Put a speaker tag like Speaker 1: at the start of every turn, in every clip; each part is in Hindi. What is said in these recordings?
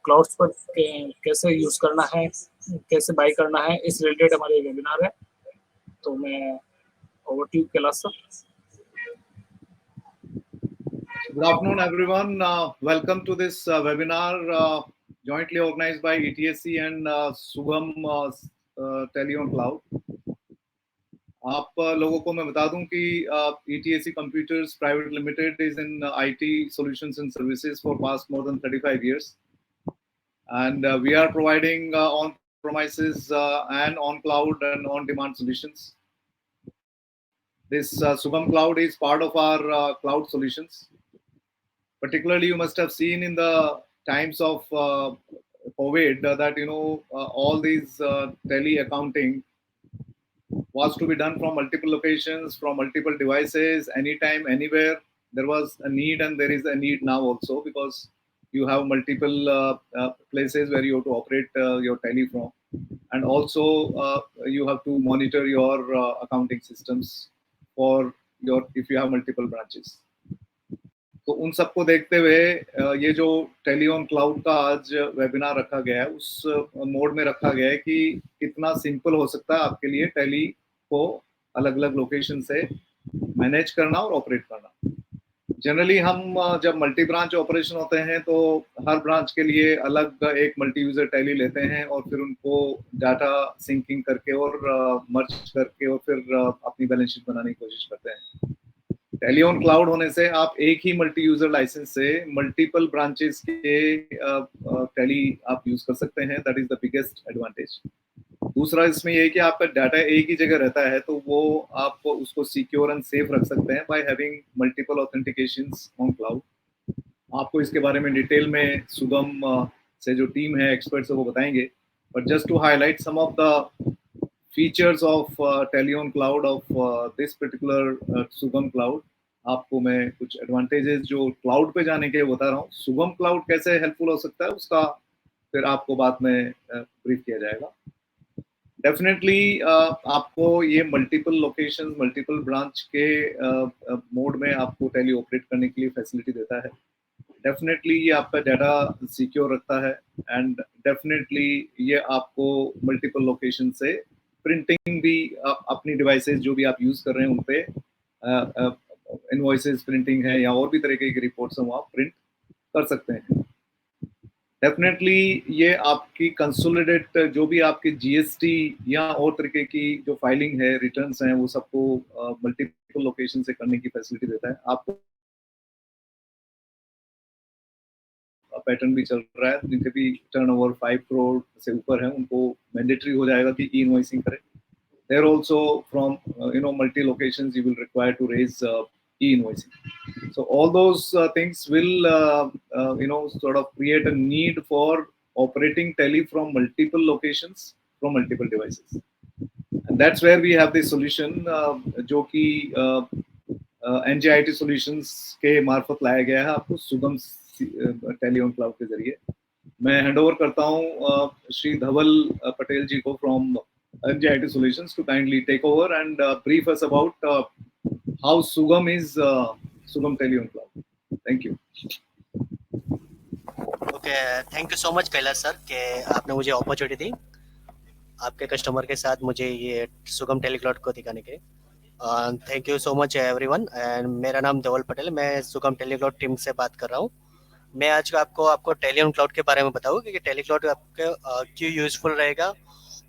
Speaker 1: क्लाउड्स पर कैसे यूज़ करना है, कैसे बाय करना है, इस रिलेटेड हमारे वेबिनार है। तो मैं over to you Kailash sir.
Speaker 2: Good afternoon, everyone. Welcome to this webinar jointly organized by ETSC and Sugam Tele on Cloud. आप लोगों को मैं बता दूं कि ETSC Computers Private Limited is in IT solutions and services for past more than 35 years. And we are providing on-premises and on-cloud and on-demand solutions. This Sugam Cloud is part of our cloud solutions. Particularly, you must have seen in the times of COVID that all these tele accounting was to be done from multiple locations, from multiple devices, anytime, anywhere. There was a need, and there is a need now also, because you have multiple places where you have to operate your tele from, and also you have to monitor your accounting systems for your if you have multiple branches. तो उन सबको देखते हुए ये जो टेली ऑन क्लाउड का आज वेबिनार रखा गया है, उस मोड में रखा गया है कि कितना सिंपल हो सकता है आपके लिए टेली को अलग अलग लोकेशन से मैनेज करना और ऑपरेट करना। जनरली हम जब मल्टी ब्रांच ऑपरेशन होते हैं तो हर ब्रांच के लिए अलग एक मल्टी यूजर टेली लेते हैं और फिर उनको डाटा सिंकिंग करके और मर्ज करके और फिर अपनी बैलेंस शीट बनाने की कोशिश करते हैं। टेली ऑन क्लाउड होने से आप एक ही मल्टी यूजर लाइसेंस से मल्टीपल ब्रांचेस के टेली आप यूज कर सकते हैं। That is the biggest advantage. दूसरा इसमें ये है कि आपका डाटा एक ही जगह रहता है तो वो आप उसको सिक्योर एंड सेफ रख सकते हैं by having multiple authentications on cloud. आपको इसके बारे में डिटेल में सुगम से जो टीम है एक्सपर्ट्स वो बताएंगे, but just to highlight some of the features of Tele on Cloud of this particular Sugam Cloud, आपको मैं कुछ एडवांटेजेस जो क्लाउड पे जाने के बता रहा हूँ। सुगम क्लाउड कैसे हेल्पफुल हो सकता है उसका फिर आपको बाद में ब्रीफ किया जाएगा। डेफिनेटली आपको ये मल्टीपल लोकेशन मल्टीपल ब्रांच के मोड में आपको टेली ऑपरेट करने के लिए फैसिलिटी देता है। डेफिनेटली ये आपका डाटा सिक्योर रखता है एंड डेफिनेटली ये आपको मल्टीपल लोकेशन से प्रिंटिंग भी अपनी डिवाइसेस जो भी आप यूज कर रहे हैं उन पे इनवॉइसेस प्रिंटिंग है या और भी तरीके की रिपोर्ट्स हैं वो आप प्रिंट कर सकते हैं। डेफिनेटली ये आपकी कंसोलिडेट जो भी आपकी जीएसटी या और तरीके की जो फाइलिंग है रिटर्न्स हैं वो सबको मल्टीपल लोकेशन से करने की फैसिलिटी देता है। आपको पैटर्न भी चल रहा है जिनके भी टर्नओवर 5 करोड़ से ऊपर है उनको मैंडेटरी हो जाएगा कि ई इनवॉइसिंग करें। There also from multi locations you will require to raise e invoicing. So all those things will sort of create a need for operating tele from multiple locations from multiple devices, and that's where we have this solution जो कि NJIT Solutions के मार्फत लाया गया है आपको सुगम टेली ऑन क्लाउड के जरिए। मैं हैंड ओवर करता हूँ श्री धवल पटेल जी को from NJIT Solutions to kindly take over and brief us about how Sugam is Sugam Tele on Cloud. Thank you.
Speaker 3: Okay, thank you so much Kailash sir कि आपने मुझे अपॉर्चुनिटी दी आपके कस्टमर के साथ मुझे ये सुगम टेली क्लाउड को दिखाने के। Thank you so much everyone and मेरा नाम धवल पटेल, मैं सुगम टेली क्लाउड टीम से बात कर रहा हूँ। मैं आज आपको टेली ऑन क्लाउड के बारे में बताऊँ कि टेली क्लाउड आपके क्यों यूजफुल रहेगा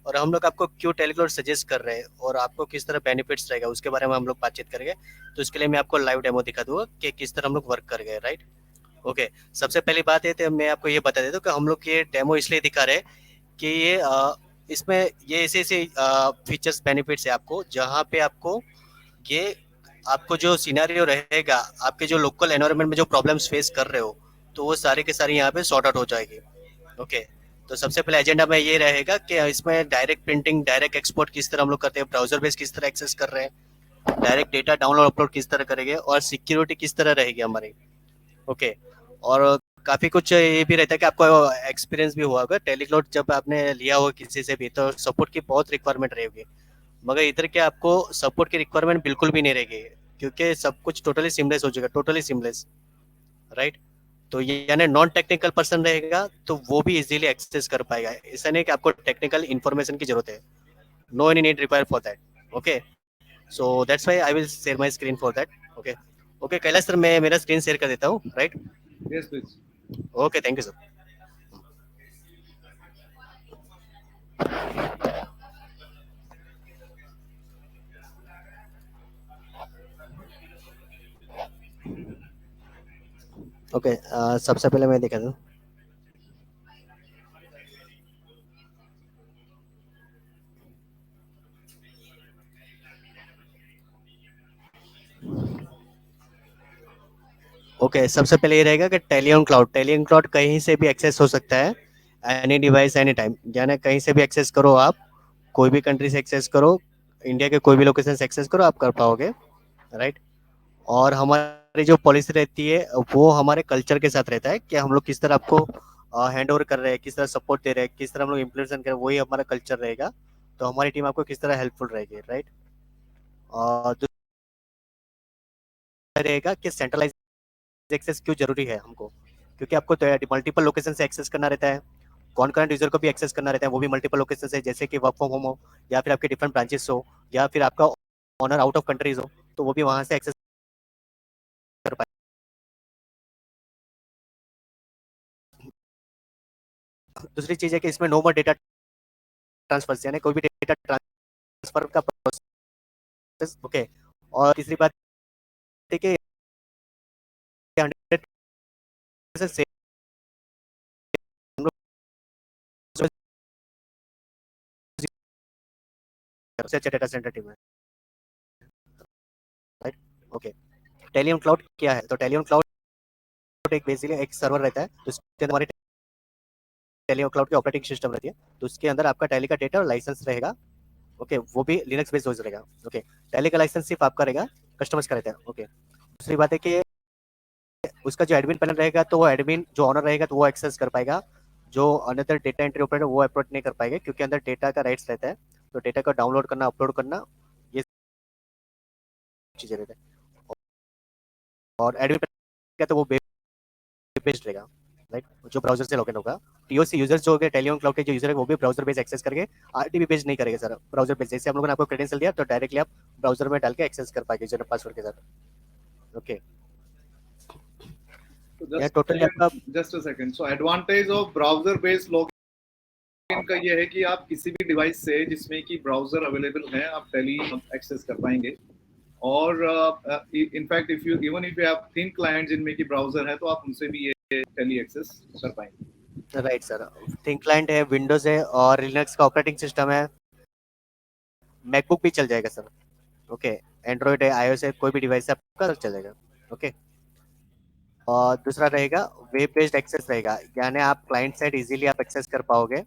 Speaker 3: और हम लोग आपको क्यों टेली क्लाउड सजेस्ट कर रहे हैं और आपको किस तरह बेनिफिट्स रहेगा उसके बारे में हम लोग बातचीत करेंगे। तो इसके लिए मैं आपको लाइव डेमो दिखा दूंगा कि किस तरह हम लोग वर्क करेंगे। Right, okay. सबसे पहली बात है तो मैं आपको ये बता देता हूँ कि हम लोग ये डेमो इसलिए दिखा रहे हैं कि ये इसमें ये ऐसे फीचर्स बेनिफिट्स है आपको, जहाँ पे आपको जो सिनेरियो रहेगा आपके जो लोकल एनवायरनमेंट में जो प्रॉब्लम्स फेस कर रहे हो तो वो सारे के सारे यहाँ पे सॉर्ट आउट हो जाएगी। ओके, तो सबसे पहले एजेंडा में ये रहेगा कि इसमें डायरेक्ट प्रिंटिंग डायरेक्ट एक्सपोर्ट किस तरह हम लोग करते हैं, ब्राउजर बेस किस तरह एक्सेस कर रहे हैं, डायरेक्ट डेटा डाउनलोड अपलोड किस तरह करेंगे और सिक्योरिटी किस तरह रहेगी हमारी। ओके, और काफ़ी कुछ ये भी रहता है कि आपको एक्सपीरियंस भी हुआ होगा टेली क्लाउड जब आपने लिया होगा किसी से भी तो सपोर्ट की बहुत रिक्वायरमेंट रहेगी, मगर इधर के आपको सपोर्ट की रिक्वायरमेंट बिल्कुल भी नहीं रहेगी क्योंकि सब कुछ टोटली सिमलेस हो जाएगा, टोटली सिमलेस। राइट, तो ये यानी नॉन टेक्निकल पर्सन रहेगा तो वो भी इजीली एक्सेस कर पाएगा। ऐसा नहीं कि आपको टेक्निकल इन्फॉर्मेशन की जरूरत है, no any need require for that. Okay, so that's why I will share my screen for that. Okay okay Kailash sir, मैं मेरा स्क्रीन शेयर कर देता हूँ, right?
Speaker 2: Yes, please.
Speaker 3: Okay, thank you sir. Okay, सबसे पहले मैं दिखा दूँ। ओके, सबसे पहले ये रहेगा कि टेलियन क्लाउड कहीं से भी एक्सेस हो सकता है, एनी डिवाइस एनी टाइम, यानी कहीं से भी एक्सेस करो आप, कोई भी कंट्री से एक्सेस करो, इंडिया के कोई भी लोकेशन से एक्सेस करो, आप कर पाओगे, राइट? और हमारी जो पॉलिसी रहती है वो हमारे कल्चर के साथ रहता है कि हम लोग किस तरह आपको हैंड ओवर कर रहे हैं, किस तरह सपोर्ट दे रहे हैं, किस तरह हम लोग इम्प्लीमेंट कर रहे हैं, वही हमारा कल्चर रहेगा। तो हमारी टीम आपको किस तरह हेल्पफुल रहेगी, राइट? और दूसरा रहेगा कि सेंट्रलाइज एक्सेस क्यों जरूरी है हमको, क्योंकि आपको मल्टीपल लोकेशन से एक्सेस करना रहता है, कॉन्करेंट यूजर को भी एक्सेस करना रहता है, वो भी मल्टीपल लोकेशन से, जैसे कि वर्क फ्रॉम होम हो, या फिर आपके डिफरेंट ब्रांचेस हो, या फिर आपका ऑनर आउट ऑफ कंट्रीज हो, तो वो भी वहां से एक्सेस कर पाए। दूसरी चीज है कि इसमें नो मोर डेटा ट्रांसफर, यानी कोई भी डेटा ट्रांसफर का प्रोसेस। ओके, और तीसरी बात है कि 100% सेफ हम लोग सबसे अच्छा डेटा सेंटर टीम है, राइट? ओके, टेलियन क्लाउड क्या है? तो टेलियन क्लाउड एक बेसिकली एक सर्वर रहता है, तो उसके अंदर हमारी टेलियन क्लाउड की ऑपरेटिंग सिस्टम रहती है, तो उसके अंदर आपका टेली का डेटा और लाइसेंस रहेगा। ओके, वो भी लिनक्स बेस्ड होज रहेगा। ओके, टेली का लाइसेंस सिर्फ आपका रहेगा, कस्टमर्स का रहता है। ओके, दूसरी बात है कि उसका जो एडमिन पैनल रहेगा, तो वो एडमिन जो ऑनर रहेगा तो वो एक्सेस कर पाएगा, जो अनदर डेटा एंट्री ऑपरेटर वो अपलोड नहीं कर पाएगा, क्योंकि अंदर डेटा का राइट्स रहता है, तो डेटा को डाउनलोड करना, अपलोड करना, ये चीजें रहता है। और एडमिन का तो वो बेस्ड रहेगा, राइट? जो ब्राउजर से लॉगिन होगा, टीओसी यूजर्स जो होंगे, टेलियन क्लाउड के जो यूजर है वो भी ब्राउजर बेस्ड एक्सेस करके आरटीबी बेस्ड नहीं करेंगे सर, ब्राउजर बेस्ड। जैसे हम लोगों ने आपको क्रेडेंशियल दिया तो डायरेक्टली आप ब्राउजर में डाल के एक्सेस कर पाएंगे यूजर पासवर्ड के साथ। ओके,
Speaker 2: So
Speaker 3: ये टोटली आपका
Speaker 2: just a second. So advantage of browser based login का ये है कि आप किसी भी डिवाइस से जिसमें कि ब्राउजर अवेलेबल है आप टेली एक्सेस कर पाएंगे। और in fact if you even if you have thin client जिनमें कि ब्राउजर है तो आप उनसे भी ये टेली एक्सेस कर पाएंगे।
Speaker 3: राइट सर, थिंक क्लाइंट है, विंडोज है, और लिनक्स का ऑपरेटिंग सिस्टम है, मैकबुक भी चल जाएगा सर। ओके, एंड्रॉइड है, आईओएस है, कोई भी डिवाइस है आपका चल जाएगा। ओके, और दूसरा रहेगा वेब बेस्ड एक्सेस रहेगा, यानी आप क्लाइंट साइड इजीली आप एक्सेस कर पाओगे,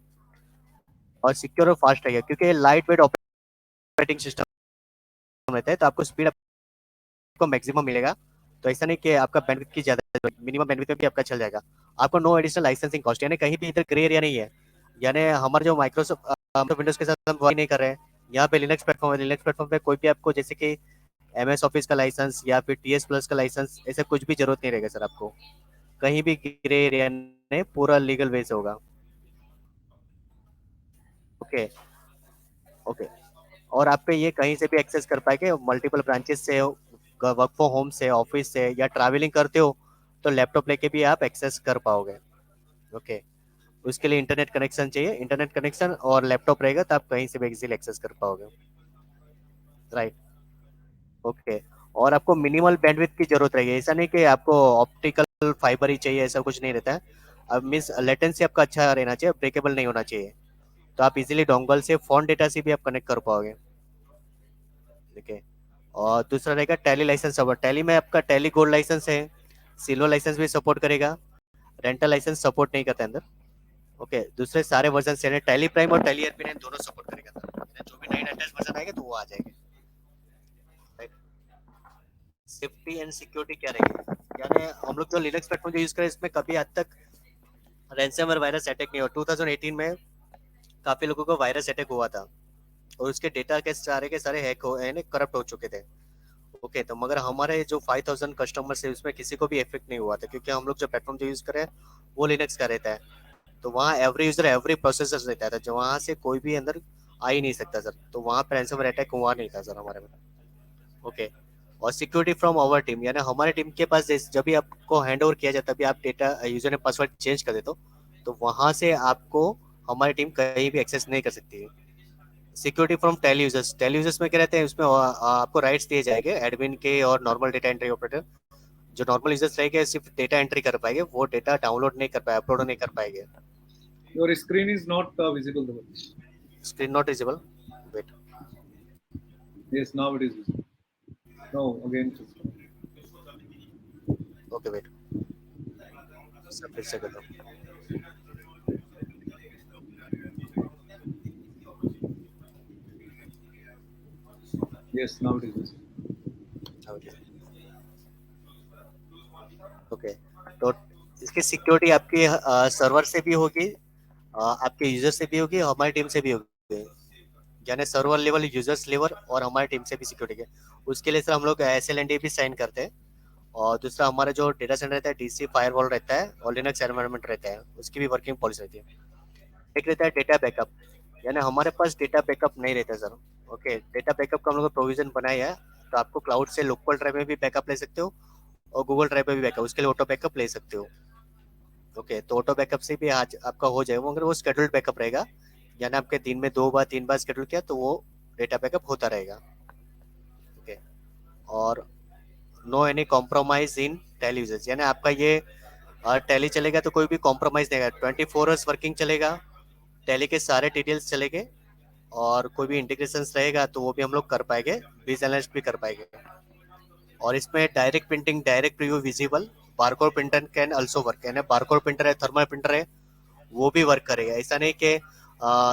Speaker 3: और सिक्योर और फास्ट रहेगा, क्योंकि लाइट वेट ऑपरेटिंग सिस्टम रहता है, तो आपको स्पीड आपको मैक्सिमम मिलेगा। तो ऐसा नहीं कि आपका बैंडविड्थ की ज्यादा, मिनिमम बैंडविड्थ में भी आपका चल जाएगा। आपको नो एडिशनल लाइसेंसिंग कॉस्ट, यानी कहीं भी इधर ग्रे एरिया नहीं है, यानी हमारे जो माइक्रोसॉफ्ट विंडोज के साथ हम वर्क नहीं कर रहे हैं, यहाँ पे लिनक्स प्लेटफॉर्म है, लिनक्स प्लेटफॉर्म पे कोई भी आपको जैसे कि एमएस ऑफिस का लाइसेंस या फिर टीएस प्लस का लाइसेंस, ऐसा कुछ भी जरूरत नहीं रहेगा सर आपको, कहीं भी ग्रे एरिया नहीं, पूरा लीगल वे से होगा। ओके ओके, और आप पे ये कहीं से भी एक्सेस कर पाएंगे, मल्टीपल ब्रांचेस से, वर्क फ्रॉम होम से, ऑफिस से, या ट्रैवलिंग करते हो तो लैपटॉप लेके भी आप एक्सेस कर पाओगे। ओके, उसके लिए इंटरनेट कनेक्शन चाहिए, इंटरनेट कनेक्शन और लैपटॉप रहेगा तो आप कहीं से भी इजीली एक्सेस कर पाओगे, राइट? ओके, और आपको मिनिमल बैंडविड्थ की जरूरत रहेगी, ऐसा नहीं कि आपको ऑप्टिकल फाइबर ही चाहिए, ऐसा कुछ नहीं रहता है। अब मीन्स लेटेंसी आपका अच्छा रहना चाहिए, ब्रेकेबल नहीं होना चाहिए, तो आप इजीली डोंगल से फोन डेटा से भी आप कनेक्ट कर पाओगे। ठीक है, और दूसरा रहेगा टैली लाइसेंस सपोर्ट, टैली में आपका टैली गोल्ड लाइसेंस है, सिल्वर लाइसेंस भी सपोर्ट करेगा, रेंटल लाइसेंस सपोर्ट नहीं करता अंदर। ओके, दूसरे सारे वर्जन से टैली प्राइम और टैली एयरपी दोनों सपोर्ट करेगा सर, जो भी नई लेटेस्ट वर्जन आएगा तो वो आ जाएगा। सेफ्टी एंड सिक्योरिटी क्या रहेगी, यानी हम लोग जो लिनक्स प्लेटफॉर्म जो यूज करें इसमें कभी आज तक रैंसमवेयर वायरस अटैक नहीं हुआ। 2018 में काफी लोगों को वायरस अटैक हुआ था, और उसके डेटा के सारे हैक हो यानी करप्ट हो चुके थे, ओके, तो मगर हमारे जो 5000 कस्टमर्स है उसमें किसी को भी इफेक्ट नहीं हुआ था, क्योंकि हम लोग जो प्लेटफॉर्म जो यूज कर रहे हैं वो लिनक्स का रहता है। तो वहाँ एवरी यूजर एवरी प्रोसेसर रहता था, जो वहाँ से कोई भी अंदर आ ही नहीं सकता सर। तो वहाँ पर रैंसमवेयर अटैक हुआ नहीं था सर हमारे में। ओके, और सिक्योरिटी फ्रॉम आवर टीम, यानी हमारे टीम के पास जब भी आपको हैंड ओवर किया जाता है, तभी आप डेटा यूजर ने पासवर्ड चेंज कर देते हो, तो वहाँ से आपको हमारी टीम कहीं भी एक्सेस नहीं कर सकती है। सिक्योरिटी फ्रॉम टेल यूजर्स में क्या रहते हैं, उसमें आपको राइट्स दिए जाएंगे एडमिन के और नॉर्मल डेटा एंट्री ऑपरेटर। जो नॉर्मल यूजर्स रहेंगे सिर्फ डेटा एंट्री कर पाएंगे, वो डेटा डाउनलोड नहीं कर पाए, अपलोड नहीं कर पाएंगे।
Speaker 2: Your screen is not visible.
Speaker 3: Screen not visible, wait,
Speaker 2: Yes, now it is visible. No, again. It is.
Speaker 3: Okay wait, सब फिर से कर दो।
Speaker 2: Yes, now it is visible.
Speaker 3: Okay, तो इसकी सिक्योरिटी आपकी सर्वर से भी होगी, आपके यूजर से भी होगी, हमारी टीम से भी होगी, यानी सर्वर लेवल, यूजर्स लेवल और हमारी टीम से भी सिक्योरिटी है। उसके लिए सर हम लोग SLND भी साइन करते हैं। और दूसरा हमारा जो डेटा सेंटर रहता है DC फायरवॉल रहता है और लिनक्स एनवायरनमेंट रहता है, उसकी भी वर्किंग पॉलिसी रहती है। एक रहता है डेटा बैकअप, यानी हमारे पास डेटा बैकअप नहीं रहता सर। ओके, डेटा बैकअप का हम लोग प्रोविजन बनाया है, तो आपको क्लाउड से लोकल ड्राइव में भी बैकअप ले सकते हो और गूगल ड्राइव में भी बैकअप, उसके लिए ऑटो बैकअप ले सकते हो। ओके, तो ऑटो बैकअप से भी आज आपका हो जाएगा, मगर वो शेड्यूल्ड बैकअप रहेगा, यानी आपके दिन में 2 बार 3 बार शेड्यूल किया तो वो डेटा बैकअप होता रहेगा। ओके, और no any compromise in Tally users, यानी आपका ये टैली चलेगा तो कोई भी कॉम्प्रोमाइज नहीं आएगा, 24 आवर्स वर्किंग चलेगा, टैली के सारे डिटेल्स चलेंगे, और कोई भी इंटीग्रेशन रहेगा तो वो भी हम लोग कर पाएंगे, बीज एनालिस्ट भी कर पाएंगे। और इसमें direct printing, direct preview visible, barcode printer can also work, यानी बारकोड प्रिंटर है, थर्मल प्रिंटर है, वो भी वर्क करेगा। ऐसा नहीं कि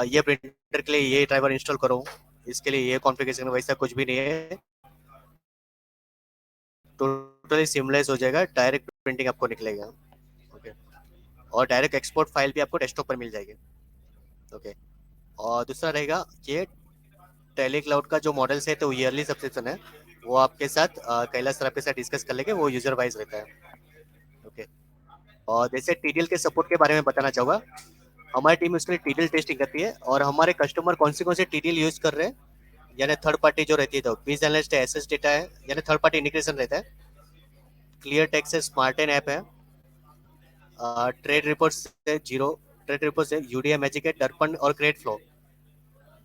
Speaker 3: ये प्रिंटर के लिए ये ड्राइवर इंस्टॉल करो, इसके लिए ये कॉन्फ़िगरेशन, वैसा कुछ भी नहीं है, टोटली सीमलेस हो जाएगा, डायरेक्ट प्रिंटिंग आपको निकलेगा। ओके, और डायरेक्ट एक्सपोर्ट फाइल भी आपको डेस्कटॉप पर मिल जाएगी। ओके, और दूसरा रहेगा ये टेली क्लाउड का जो मॉडल्स है, तो ईयरली सब्सक्रिप्शन है, वो आपके साथ कैलाश सर आपके साथ डिस्कस कर लेंगे, वो यूजर वाइज रहता है। ओके, और जैसे TDL के सपोर्ट के बारे में बताना चाहूँगा, हमारी टीम उसके लिए TDL टेस्टिंग करती है, और हमारे कस्टमर कौन से TDL यूज कर रहे हैं, यानी थर्ड पार्टी जो रहती है, तो बीज एनालिस्ट है, एसएस डेटा है, यानी थर्ड पार्टी इंटीग्रेशन रहता है, क्लियर टेक्स्ट है, स्मार्टन ऐप है, ट्रेड रिपोर्ट्स है, जीरो ट्रेड रिपोर्ट्स है, UDI मैजिक है, दर्पण और क्रेड फ्लो,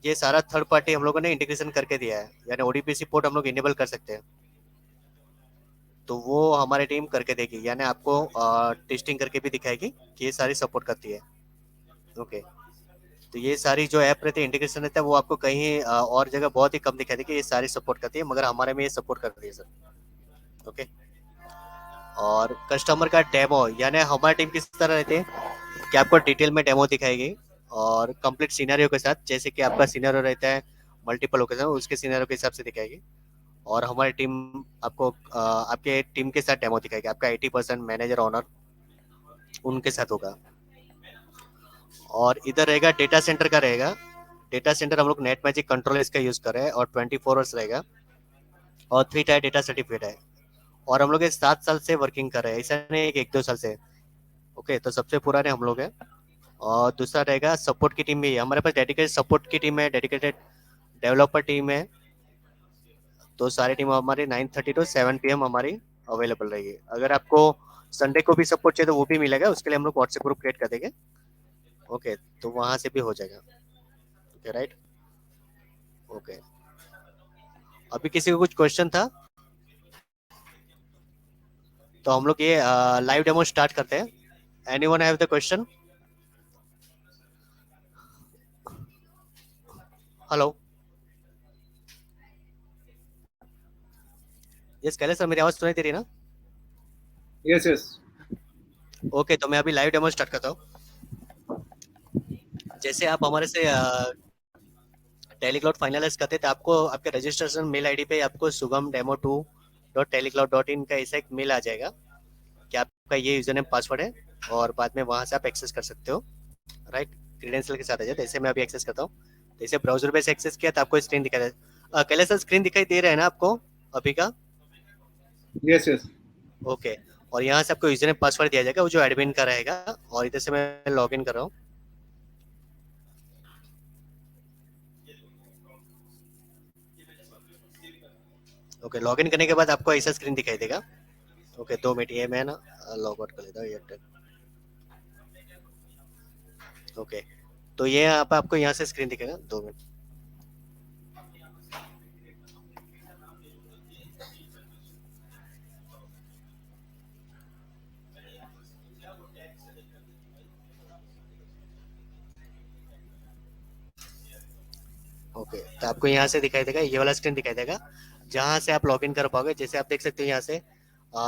Speaker 3: ये सारा थर्ड पार्टी हम लोगों ने इंटीग्रेशन करके दिया है, यानी ODPC पोर्ट हम लोग इनेबल कर सकते हैं, तो वो हमारी टीम करके देगी, यानी आपको टेस्टिंग करके भी दिखाएगी कि ये सारी सपोर्ट करती है। ओके, तो ये सारी जो ऐप रहती है, इंटीग्रेशन रहता है, वो आपको कहीं और जगह बहुत ही कम दिखाई देगी, ये सारी सपोर्ट करती है, मगर हमारे में ये सपोर्ट करती है सर। ओके, और कस्टमर का डेमो, यानी हमारी टीम किस तरह रहती है कि आपको डिटेल में डेमो दिखाएगी, और कंप्लीट सिनेरियो के साथ, जैसे कि आपका सिनेरियो रहता है मल्टीपल लोकेशन, उसके सिनेरियो के हिसाब से दिखाएगी, और हमारी टीम आपको आपके टीम के साथ डेमो दिखाएगी, आपका 80% मैनेजर ऑनर उनके साथ होगा। और इधर रहेगा डेटा सेंटर का रहेगा, डेटा सेंटर हम लोग नेट मैजिक कंट्रोल इसका यूज कर रहे हैं, और 24 आवर्स रहेगा, और 3 टायर डेटा सर्टिफिकेट है, और हम लोग 7 साल से वर्किंग कर रहे हैं, ऐसा नहीं एक 2 साल से। ओके, तो सबसे पुराने हम लोग हैं। और दूसरा रहेगा सपोर्ट की टीम भी है, हमारे पास डेडिकेटेड सपोर्ट की टीम है, डेडिकेटेड डेवलपर टीम है, तो सारी टीम हमारी 9:30 to 7 PM हमारी अवेलेबल रहेगी। अगर आपको संडे को भी सपोर्ट चाहिए तो वो भी मिलेगा, उसके लिए हम लोग व्हाट्सएप ग्रुप क्रिएट कर देंगे। ओके, तो वहां से भी हो जाएगा। Okay, right. ओके, अभी किसी को कुछ क्वेश्चन था तो हम लोग ये लाइव डेमो स्टार्ट करते हैं। Anyone have the question? Hello, yes कैले सर, मेरी आवाज सुनाई दे रही है ना?
Speaker 2: Yes, yes.
Speaker 3: ओके, तो मैं अभी लाइव डेमो स्टार्ट करता हूँ। जैसे आप हमारे से टेली क्लाउड फाइनलाइज करते तो आपको आपके रजिस्ट्रेशन मेल आईडी पे आपको sugam.demo2.telecloud.in का ऐसा एक मेल आ जाएगा कि आपका ये यूजर नेम पासवर्ड है, और बाद में वहां से आप एक्सेस कर सकते हो, राइट, क्रेडेंशियल के साथ आ जाए। जैसे मैं अभी एक्सेस करता हूँ, जैसे ब्राउजर पे से एक्सेस किया तो आपको स्क्रीन दिखाई दे। कैले सर, स्क्रीन दिखाई दे रहा है ना आपको अभी का?
Speaker 2: Yes, yes.
Speaker 3: ओके, और यहाँ से आपको यूजर नेम पासवर्ड दिया जाएगा, वो जो एडमिन का रहेगा। और इधर से मैं लॉग इन कर रहा हूँ। ओके, लॉग इन करने के बाद आपको ऐसा स्क्रीन दिखाई देगा। ओके, 2 मिनट, ये मैं ना लॉग आउट कर लेता हूँ एयरटेल। ओके, तो ये यहाँ पे आपको यहाँ से स्क्रीन दिखेगा। 2 मिनट। ओके, तो आपको यहाँ से दिखाई देगा, ये वाला स्क्रीन दिखाई देगा, जहाँ से आप लॉग इन कर पाओगे। जैसे आप देख सकते हो यहाँ से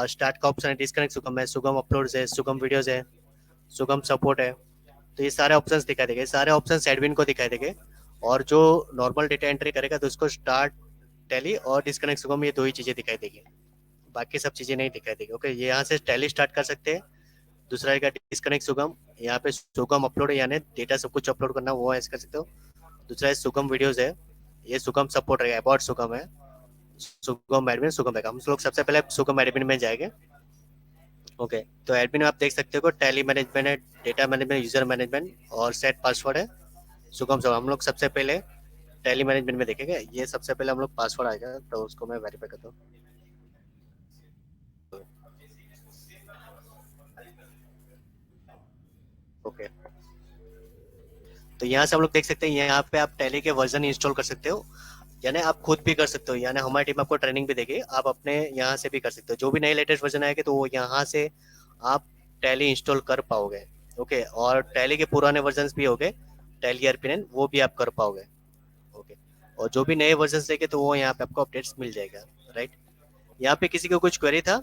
Speaker 3: स्टार्ट का ऑप्शन है, डिस्कनेक्ट सुगम है, सुगम अपलोड्स है, सुगम वीडियोज है, सुगम सपोर्ट है। तो ये सारे ऑप्शंस दिखाई देंगे, सारे ऑप्शंस एडमिन को दिखाई देंगे। और जो नॉर्मल डेटा एंट्री करेगा तो उसको स्टार्ट टैली और डिस्कनेक्ट सुगम, ये 2 ही चीजें दिखाई देगी, बाकी सब चीजें नहीं दिखाई देगी। ओके, ये यहाँ से टैली स्टार्ट कर सकते हैं। दूसरा रहेगा डिस्कनेक्ट सुगम, यहाँ पे सुगम अपलोड है, यानी डेटा सब कुछ अपलोड करना वो ऐसे कर सकते हो। दूसरा है सुगम वीडियोज है, ये सुगम सपोर्ट रहेगा, अबाउट सुगम है, सुगम एडमिन, सुगम रहेगा। हम लोग सबसे पहले सुगम एडमिन में जाएंगे। ओके, तो एडमिन में आप देख सकते हो टैली मैनेजमेंट है, डेटा मैनेजमेंट, यूजर मैनेजमेंट और सेट पासवर्ड है, सुगम सब। हम लोग सबसे पहले टैली मैनेजमेंट में देखेंगे। ये सबसे पहले हम लोग पासवर्ड आएगा, तो उसको मैं वेरीफाई करता हूँ। ओके, तो यहाँ से हम लोग देख सकते हैं, यहाँ पे आप टैली के वर्जन इंस्टॉल कर सकते हो, यानी आप खुद भी कर सकते हो, यानी हमारी टीम आपको ट्रेनिंग भी देगी, आप अपने यहाँ से भी कर सकते हो। जो भी नए लेटेस्ट वर्जन आएंगे तो वो यहाँ से आप टैली इंस्टॉल कर पाओगे। ओके, और टैली के पुराने वर्जन भी हो गए, टैली आरपीएन, वो भी आप कर पाओगे। ओके, और जो भी नए वर्जन देंगे तो वो यहाँ पे आपको अपडेट्स मिल जाएगा। राइट, यहाँ पे किसी को कुछ क्वेरी था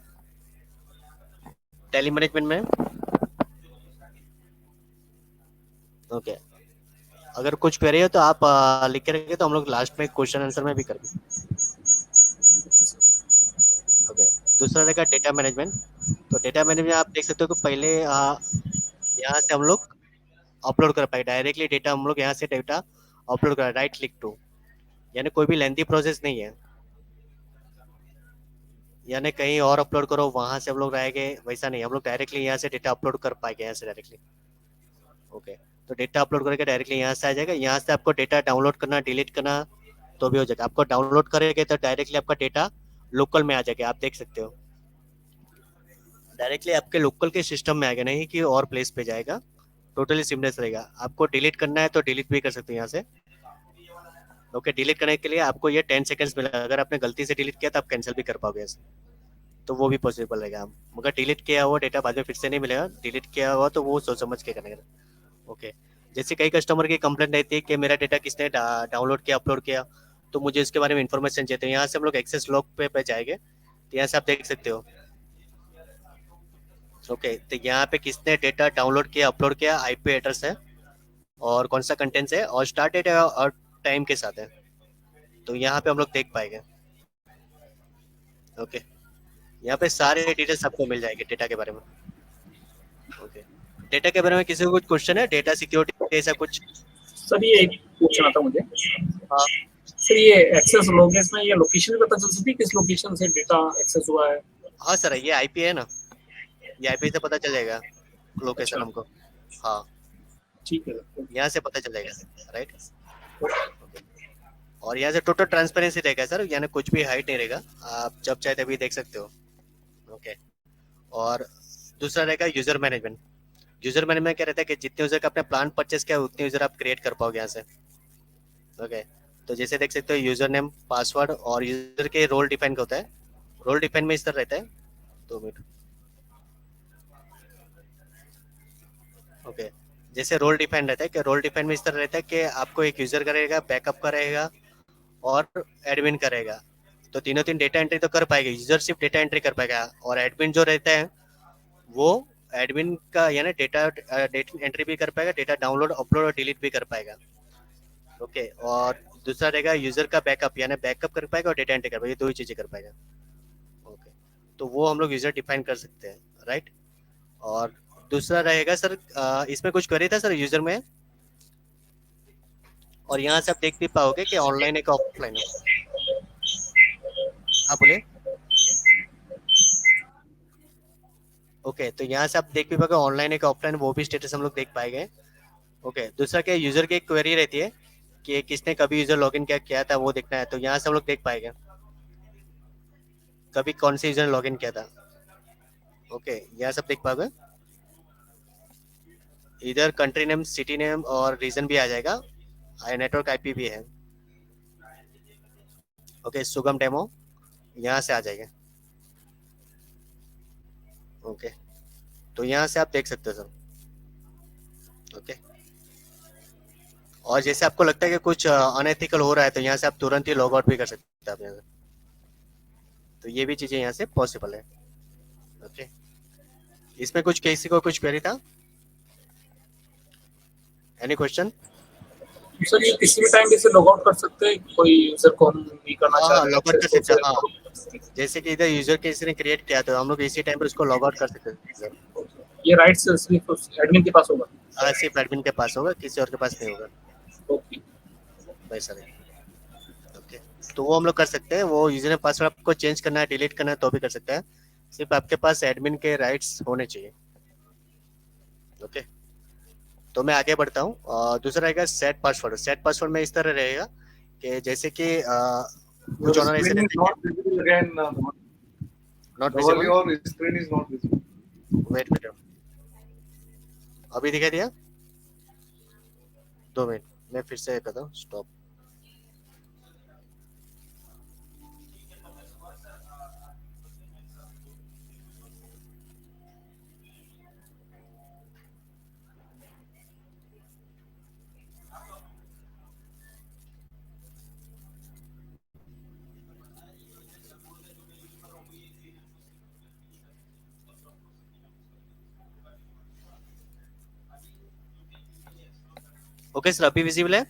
Speaker 3: टैली मैनेजमेंट में? ओके, अगर कुछ क्वेरी है तो आप लिख के रखिए, तो हम लोग लास्ट में क्वेश्चन आंसर में भी करेंगे। ओके, दूसरा रहेगा डेटा मैनेजमेंट। तो डेटा मैनेजमेंट आप देख सकते हो कि पहले यहाँ से हम लोग अपलोड कर पाए डायरेक्टली डेटा, हम लोग यहाँ से डेटा अपलोड कर, राइट क्लिक टू, यानी कोई भी लेंथी प्रोसेस नहीं है, यानी कहीं और अपलोड करो वहां से हम लोग रहेंगे, वैसा नहीं, हम लोग डायरेक्टली यहाँ से डेटा अपलोड कर पाएंगे यहाँ से डायरेक्टली। ओके, तो डेटा अपलोड करके डायरेक्टली यहाँ से आ जाएगा। यहाँ से आपको डेटा डाउनलोड करना, डिलीट करना तो भी हो जाएगा। आपको डाउनलोड करेंगे तो डायरेक्टली आपका डेटा लोकल में आ जाएगा, आप देख सकते हो, डायरेक्टली आपके लोकल के सिस्टम में आएगा, नहीं कि और प्लेस पे जाएगा। टोटली सिमलेस रहेगा। आपको डिलीट करना है तो डिलीट भी कर सकते हो यहाँ से। ओके, डिलीट करने के लिए आपको ये 10 सेकंड्स मिलेगा, अगर आपने गलती से डिलीट किया तो आप कैंसिल भी कर पाओगे ऐसे, तो वो भी पॉसिबल रहेगा। मगर डिलीट किया हुआ डेटा बाद में फिर से नहीं मिलेगा, डिलीट किया हुआ तो वो सोच समझ के करने का। ओके, जैसे कई कस्टमर की कंप्लेंट रहती है कि मेरा डेटा किसने डाउनलोड किया, अपलोड किया, तो मुझे इसके बारे में इन्फॉर्मेशन चाहिए। यहाँ से हम लोग एक्सेस लॉग पे जाएंगे, तो यहाँ से आप देख सकते हो। ओके, तो यहाँ पे किसने डेटा डाउनलोड किया, अपलोड किया, आईपी एड्रेस है और कौन सा कंटेंट्स है और स्टार्ट डेट और टाइम के साथ है, तो यहाँ पे हम लोग देख पाएंगे। ओके, यहाँ पे सारे डिटेल्स आपको मिल जाएंगे डेटा के बारे में। ओके, डेटा के बारे में किसी को कुछ क्वेश्चन है, डेटा सिक्योरिटी ऐसा कुछ?
Speaker 1: सर ये पूछना था मुझे।
Speaker 3: हाँ
Speaker 1: सर ये एक्सेस लॉगेस में ये लोकेशन भी पता चल सकती है, किस लोकेशन से डेटा एक्सेस हुआ है?
Speaker 3: हाँ सर, ये आईपी है ना, ये आईपी से पता चल जाएगा लोकेशन
Speaker 1: अच्छा।
Speaker 3: हमको। हाँ,
Speaker 1: ठीक है।
Speaker 3: यहाँ से पता चल जाएगा। राइट, और यहाँ से टोटल ट्रांसपेरेंसी रहेगा सर, यानी कुछ भी हाइड नहीं रहेगा, आप जब चाहे तभी देख सकते हो। ओके, और दूसरा रहेगा यूजर मैनेजमेंट। यूजर मैनेजमेंट क्या रहता है कि जितने यूजर का आपने प्लान परचेस किया उतने यूजर आप क्रिएट कर पाओगे यहाँ से। ओके, तो जैसे देख सकते हो यूजर नेम, पासवर्ड और यूजर के रोल डिफाइन होता है। रोल डिफाइन में इस तरह रहता है, 2 मिनट। ओके, जैसे रोल डिफाइन रहता है कि रोल डिफाइन में इस तरह रहता है कि आपको एक यूजर का रहेगा, बैकअप का रहेगा और एडमिन का रहेगा। तो तीनों तीन डेटा एंट्री तो कर पाएगा, यूजर सिर्फ डेटा एंट्री कर पाएगा, और एडमिन जो रहता है वो एडमिन का यानी डेटा एंट्री भी कर पाएगा, डेटा डाउनलोड, अपलोड और डिलीट भी कर पाएगा। ओके, और दूसरा रहेगा यूजर का बैकअप, यानी बैकअप कर पाएगा और डेटा एंट्री कर पाएगा, ये 2 ही चीजें कर पाएगा। ओके, तो वो हम लोग यूजर डिफाइन कर सकते हैं। राइट, और दूसरा रहेगा सर, इसमें कुछ क्वेरी था सर यूजर में, और यहाँ से आप देख भी पाओगे कि ऑनलाइन है कि ऑफलाइन है। हाँ बोले। ओके, तो यहाँ से आप देख भी पाओगे ऑनलाइन है कि ऑफलाइन, वो भी स्टेटस हम लोग देख पाएंगे। ओके, दूसरा क्या, यूजर की एक क्वेरी रहती है कि किसने कभी यूजर लॉगिन क्या किया था वो देखना है, तो यहाँ से हम लोग देख पाएंगे कभी कौन से यूजर ने लॉगिन किया था। ओके, यहाँ सब देख पाओगे, इधर कंट्री नेम, सिटी नेम और रीजन भी आ जाएगा, नेटवर्क आईपी भी है। ओके, सुगम डेमो यहाँ से आ जाएगा। ओके, तो यहाँ से आप देख सकते हो सर। ओके, और जैसे आपको लगता है कि कुछ अनएथिकल हो रहा है तो यहाँ से आप तुरंत ही लॉग आउट भी कर सकते हैं आप यहाँ से। तो ये भी चीजें यहाँ से पॉसिबल है। ओके, इसमें कुछ किसी को कुछ क्वेरी था, एनी क्वेश्चन?
Speaker 1: सर ये किसी भी टाइम इसे लॉग आउट कर सकते हैं, कोई यूजर को हम नहीं करना
Speaker 3: हाँ
Speaker 1: चाह
Speaker 3: हाँ,
Speaker 1: रहे
Speaker 3: लॉग आउट कर
Speaker 1: तो
Speaker 3: सकते हैं,
Speaker 1: फिर
Speaker 3: हाँ। जैसे कि इधर यूजर के किसी ने क्रिएट किया तो हम लोग इसी टाइम पर उसको लॉग आउट कर सकते हैं सर।
Speaker 1: ये राइट्स सिर्फ एडमिन के पास होगा।
Speaker 3: हाँ, सिर्फ एडमिन के पास होगा, किसी और के पास नहीं होगा
Speaker 1: ओके,
Speaker 3: वैसा नहीं। ओके, तो वो हम लोग कर सकते हैं, वो यूजर ने पासवर्ड आपको चेंज करना है, डिलीट करना है तो भी कर सकते हैं, सिर्फ आपके पास एडमिन के राइट्स होने चाहिए। ओके, तो मैं आगे बढ़ता हूँ। दूसरा रहेगा सेट पासवर्ड। सेट पासवर्ड में इस तरह रहेगा कि जैसे कि कुछ
Speaker 2: Your
Speaker 3: ऑनर ऐसे
Speaker 2: screen is
Speaker 3: रहते
Speaker 2: not visible again.
Speaker 3: Not
Speaker 2: Dhaval,
Speaker 3: visible.
Speaker 2: your screen is not visible.
Speaker 3: Wait wait, अभी दिखाई दिया? 2 मिनट, मैं फिर से करता हूँ स्टॉप। ओके सर, अभी विजिबल है?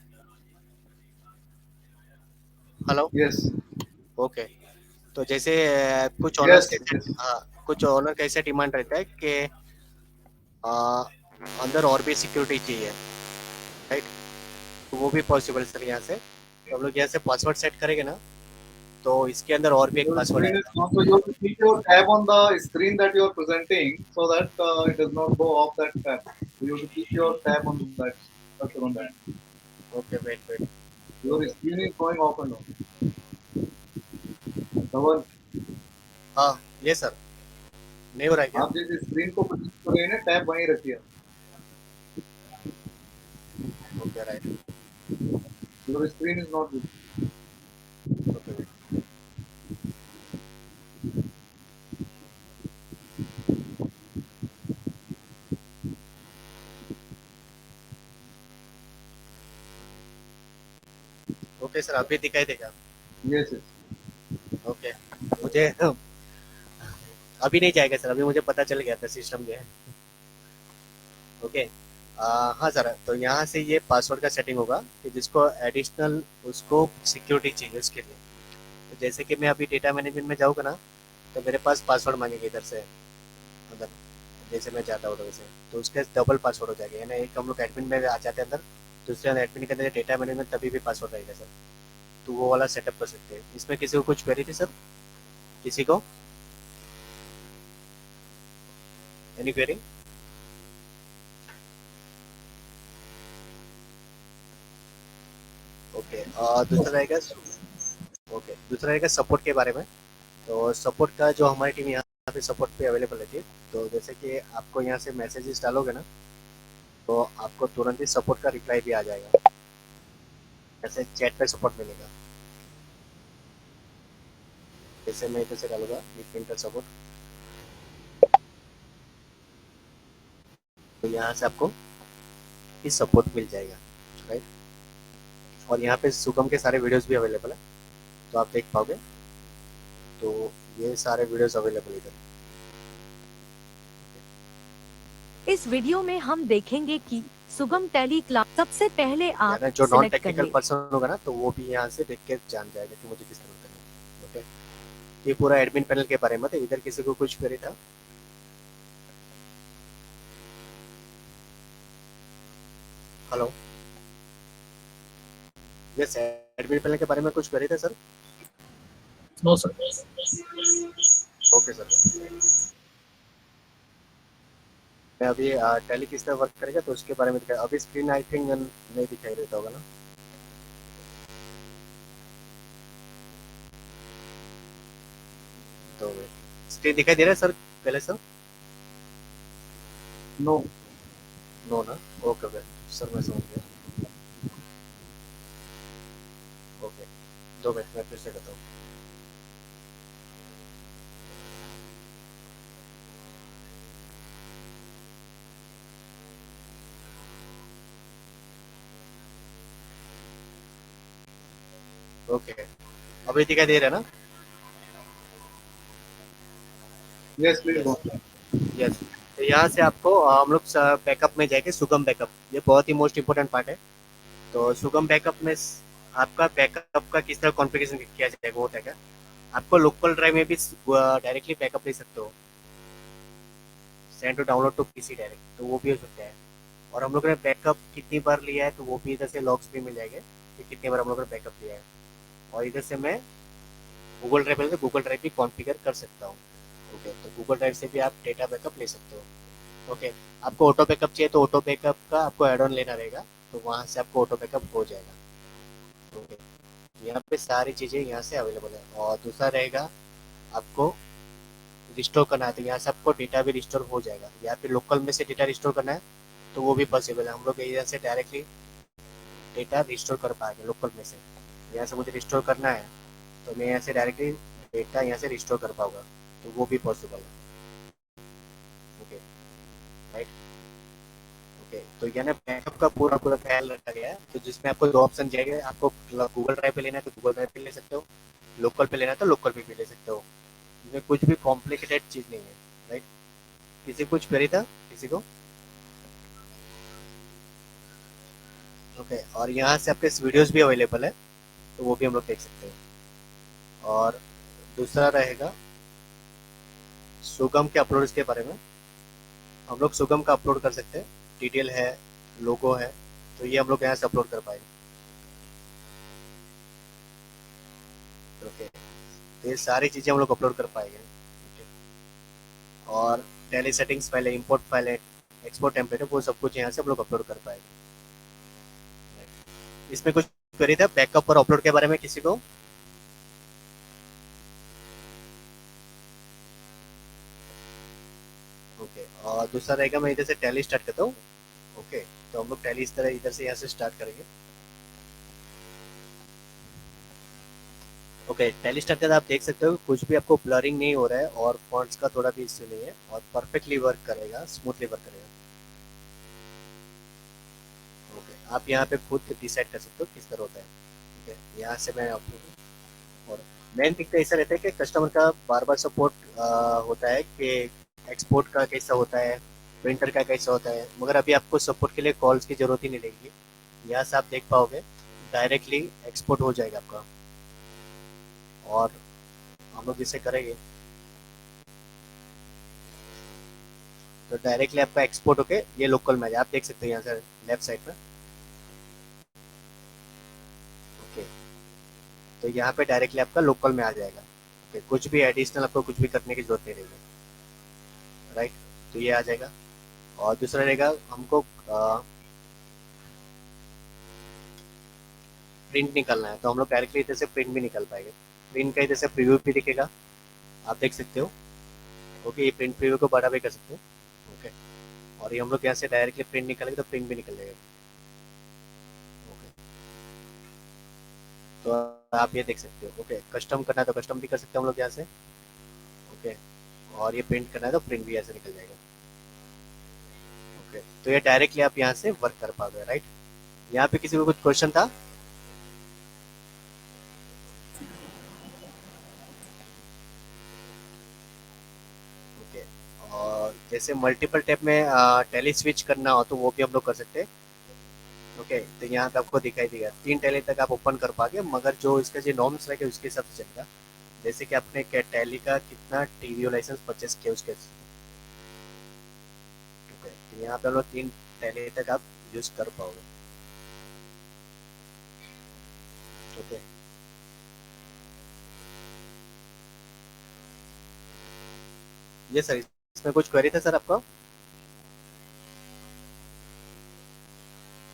Speaker 3: हेलो?
Speaker 2: Yes.
Speaker 3: ओके, तो जैसे कुछ ऑनर्स
Speaker 2: Yes.
Speaker 3: कैसे,
Speaker 2: Yes.
Speaker 3: हाँ, कुछ ऑनर कैसे डिमांड रहता है कि अंदर और भी सिक्योरिटी चाहिए, राइट? तो वो भी पॉसिबल है सर। यहाँ से तो हम लोग यहाँ से पासवर्ड सेट करेंगे ना, तो इसके अंदर और भी एक
Speaker 2: Your
Speaker 3: पासवर्ड
Speaker 2: screen is
Speaker 3: आएगा।
Speaker 2: not, so you have to keep your tab on the screen that you are presenting so that it does not go off that tab. So you have to keep your tab on that. Cursor on that.
Speaker 3: Okay, wait wait,
Speaker 2: Your screen is going off and on. Dhaval,
Speaker 3: हाँ ये सर, नहीं हो रहा है क्या?
Speaker 2: आप जिस स्क्रीन को प्रेजेंट कर रहे हैं ना, टैब वहीं रखिए।
Speaker 3: Okay, right,
Speaker 2: Your screen is not visible.
Speaker 3: Okay wait. Okay sir, अभी दिखाई देगा?
Speaker 2: Yes. Yes.
Speaker 3: ओके, मुझे अभी नहीं जाएगा सर, अभी मुझे पता चल गया था सिस्टम में। ओके, हाँ सर, तो यहाँ से ये पासवर्ड का सेटिंग होगा कि जिसको एडिशनल उसको सिक्योरिटी चाहिए उसके लिए। तो जैसे कि मैं अभी डेटा मैनेजमेंट में जाऊँगा ना, तो मेरे पास पासवर्ड मांगेगा इधर से अंदर, जैसे मैं चाहता हूँ वैसे, तो उसके डबल पासवर्ड हो जाएगा, यानी एक हम लोग एडमिन में आ जाते हैं अंदर, दूसरे एडमिन के अंदर डेटा मैनेजमेंट, तभी भी पासवर्ड रहेगा सर। तो वो वाला सेटअप कर सकते हैं। इसमें किसी को कुछ क्वेरी थी सर? किसी को एनी क्वेरी? ओके, दूसरा रहेगा, ओके, दूसरा रहेगा सपोर्ट के बारे में। तो सपोर्ट का जो हमारी टीम यहाँ पे सपोर्ट पे अवेलेबल रहती है, तो जैसे कि आपको यहाँ से मैसेजेस डालोगे ना, तो आपको तुरंत ही सपोर्ट का रिप्लाई भी आ जाएगा, जैसे चैट पे सपोर्ट मिलेगा। जैसे मैं इधर से डालूंगा प्रिंटर सपोर्ट, तो यहाँ से आपको इस सपोर्ट मिल जाएगा, राइट? और यहाँ पे सुगम के सारे वीडियोस भी अवेलेबल है, तो आप देख पाओगे। तो ये सारे वीडियोस अवेलेबल इधर।
Speaker 4: इस वीडियो में हम देखेंगे कि सुगम टैली क्लास। सबसे पहले आप
Speaker 3: यानी जो नॉन
Speaker 4: सिलेक्ट
Speaker 3: टेक्निकल
Speaker 4: करिए।
Speaker 3: पर्सन होगा ना, तो वो भी यहाँ से देख के जान जाएगा कि मुझे किस तरह करना है। ओके, ये पूरा एडमिन पैनल के बारे में था। इधर किसी को कुछ क्वेरी था? हेलो, यस, एडमिन पैनल के बारे में कुछ क्वेरी था sir?
Speaker 1: No sir.
Speaker 3: Okay sir, मैं अभी टैली किस तरह वर्क करेगा तो उसके बारे में दिखाया। अभी स्क्रीन आई थिंक नहीं दिखाई देता होगा ना। तो स्क्रीन दिखाई दे रहा है सर पहले सर?
Speaker 1: नो।
Speaker 3: नो ना? ओके ओके सर, मैं समझ गया। ओके, 2 मिनट मैं फिर से करता हूँ। ओके, अभी दिखाई दे रहा है ना?
Speaker 2: Yes, please go.
Speaker 3: यस। तो यहाँ से आपको हम लोग बैकअप में जाएंगे, सुगम बैकअप। ये बहुत ही मोस्ट इम्पोर्टेंट पार्ट है। तो सुगम बैकअप में आपका बैकअप का किस तरह कॉन्फ़िगरेशन किया जाएगा वो होता है। आपको लोकल ड्राइव में भी डायरेक्टली बैकअप ले सकते हो, send to download to PC direct, तो वो भी हो सकता है। और हम लोग ने बैकअप कितनी बार लिया है तो वो भी इधर से लॉग्स भी मिल जाएंगे कि कितनी बार हम लोग ने बैकअप लिया है। और इधर से मैं गूगल ड्राइव भी कॉन्फ़िगर कर सकता हूँ। ओके, तो गूगल ड्राइव से भी आप डेटा बैकअप ले सकते हो। ओके, आपको ऑटो बैकअप चाहिए तो ऑटो बैकअप का आपको एड ऑन लेना रहेगा, तो वहाँ से आपको ऑटो बैकअप हो जाएगा। ओके, यहाँ पे सारी चीज़ें यहाँ से अवेलेबल है। और दूसरा रहेगा, आपको रिस्टोर करना है तो यहाँ से आपको डेटा भी रिस्टोर हो जाएगा। या फिर लोकल में से डेटा रिस्टोर करना है तो वो भी पॉसिबल है। हम लोग यहाँ से डायरेक्टली डेटा रिस्टोर कर पाएंगे लोकल में से। यहाँ से मुझे रिस्टोर करना है तो मैं यहाँ से डायरेक्टली डेटा यहाँ से रिस्टोर कर पाऊंगा, तो वो भी पॉसिबल है। Okay, right. ओके, तो यानी बैकअप का पूरा पूरा ख्याल रखा गया है। तो जिसमें आपको 2 ऑप्शन जाएंगे, आपको गूगल ड्राइव पे लेना है तो गूगल ड्राइव पे ले सकते हो, लोकल पे लेना है तो लोकल पे भी ले सकते हो। इसमें कुछ भी कॉम्प्लिकेटेड चीज़ नहीं है, राइट। किसी कुछ क्वेरी था किसी को? ओके, और यहाँ से आपके वीडियोस भी अवेलेबल है तो वो भी हम लोग देख सकते हैं। और दूसरा रहेगा सुगम के अपलोड के बारे में। हम लोग सुगम का अपलोड कर सकते हैं, डिटेल है, लोगो है, तो ये हम लोग यहाँ से अपलोड कर पाएंगे। ओके, तो ये सारी चीज़ें हम लोग अपलोड कर पाएंगे। ओके, और टैली सेटिंग्स फाइल है, इम्पोर्ट फाइल है, एक्सपोर्ट टेम्पलेट है, वो सब कुछ यहाँ से हम लोग अपलोड कर पाएंगे। इसमें कुछ करी था बैकअप और अपलोड के बारे में किसी को? ओके, और दूसरा रहेगा, मैं इधर से टैली स्टार्ट करता हूँ। ओके, तो हम लोग टैली इस तरह इधर से यहाँ से स्टार्ट करेंगे। ओके, टैली स्टार्ट करते आप देख सकते हो कुछ भी आपको ब्लरिंग नहीं हो रहा है और फॉन्ट्स का थोड़ा भी इश्यू नहीं है और परफेक्टली वर्क करेगा, स्मूथली वर्क करेगा। ओके, आप यहाँ पे खुद डिसाइड कर सकते हो किस तरह होता है। ओके, यहाँ से मैं आपको, और मेन थिंग तो ऐसा रहता है कि कस्टमर का बार बार सपोर्ट होता है कि एक्सपोर्ट का कैसा होता है, प्रिंटर का कैसा होता है, मगर अभी आपको सपोर्ट के लिए कॉल्स की ज़रूरत ही नहीं लगेगी। यहाँ से आप देख पाओगे डायरेक्टली एक्सपोर्ट हो जाएगा आपका। और हम लोग जिसे करेंगे तो डायरेक्टली आपका एक्सपोर्ट होके ये लोकल में आ जाए। आप देख सकते हैं यहाँ से लेफ्ट साइड में। ओके, तो यहाँ पे डायरेक्टली आपका लोकल में आ जाएगा। ओके, कुछ भी एडिशनल आपको कुछ भी करने की जरूरत नहीं रहेगी, राइट। तो ये आ जाएगा। और दूसरा रहेगा, हमको प्रिंट निकालना है तो हम लोग डायरेक्टली इधर से प्रिंट भी निकाल पाएंगे। प्रिंट का इधर से प्रीव्यू भी दिखेगा, आप देख सकते हो। ओके, ये प्रिंट प्रीव्यू को बड़ा भी कर सकते हो। ओके, और ये हम लोग यहाँ से डायरेक्टली प्रिंट निकालेंगे तो प्रिंट भी निकल जाएगा। ओके, तो आप ये देख सकते हो। ओके, कस्टम करना है तो कस्टम भी कर सकते हैं हम लोग यहाँ से। ओके, और ये प्रिंट करना है तो प्रिंट भी ऐसे निकल जाएगा। ओके, तो ये डायरेक्टली आप यहाँ से वर्क कर पाओगे, राइट। यहाँ पे किसी को कुछ क्वेश्चन था? ओके, और जैसे मल्टीपल टैब में टैली स्विच करना हो तो वो भी हम लोग कर सकते हैं। ओके, तो यहाँ पे आपको दिखाई देगा 3 टैली तक आप ओपन कर पाओगे, मगर जो इसका जो नॉर्म्स रहेगा उसके हिसाब से चलेगा। जैसे कि आपने टैली का कितना टीवीओ लाइसेंस परचेस किया उसके। ओके, तो यहाँ पे हम लोग 3 टैली तक आप यूज कर पाओगे। ओके, ये सर, इसमें कुछ क्वेरी था सर आपका?